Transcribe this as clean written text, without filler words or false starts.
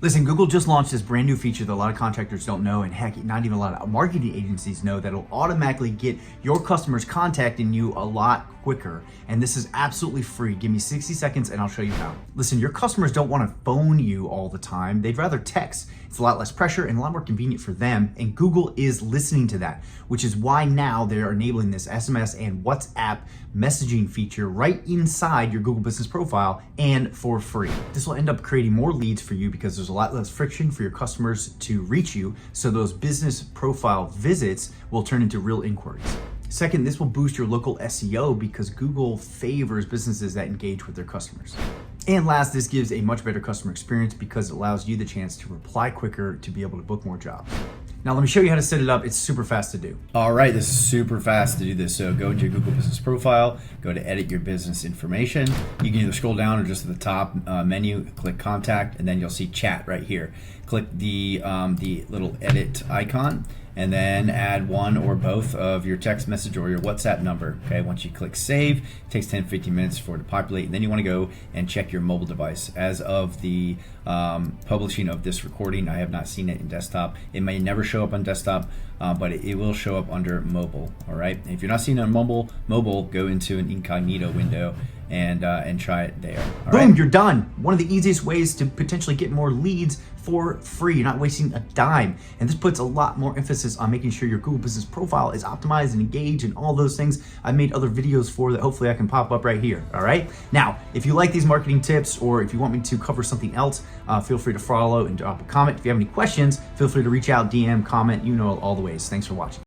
Listen, Google just launched this brand new feature that a lot of contractors don't know, and heck, not even a lot of marketing agencies know, that'll automatically get your customers contacting you a lot quicker. And this is absolutely free. Give me 60 seconds and I'll show you how. Listen, your customers don't want to phone you all the time. They'd rather text. It's a lot less pressure and a lot more convenient for them. And Google is listening to that, which is why now they're enabling this SMS and WhatsApp messaging feature right inside your Google Business profile and for free. This will end up creating more leads for you because there's a lot less friction for your customers to reach you. So those business profile visits will turn into real inquiries. Second, this will boost your local SEO because Google favors businesses that engage with their customers. And last, this gives a much better customer experience because it allows you the chance to reply quicker to be able to book more jobs. Now let me show you how to set it up. It's super fast to do. All right, this is super fast to do this. So go to your Google Business profile, go to edit your business information. You can either scroll down or just at the top menu, click contact, and then you'll see chat right here. Click the little edit icon and then add one or both of your text message or your WhatsApp number. Okay, once you click save, it takes 10-15 minutes for it to populate, and then you want to go and check your mobile device. As of the publishing of this recording, I have not seen it in desktop. It may never show up on desktop, but it will show up under mobile. All right, and if you're not seeing it on mobile, go into an incognito window and try it there. All Boom, right? You're done. One of the easiest ways to potentially get more leads for free. You're not wasting a dime. And this puts a lot more emphasis on making sure your Google Business profile is optimized and engaged and all those things I've made other videos for that hopefully I can pop up right here. All right. Now, if you like these marketing tips or if you want me to cover something else, feel free to follow and drop a comment. If you have any questions, feel free to reach out, DM, comment, you know all the ways. Thanks for watching.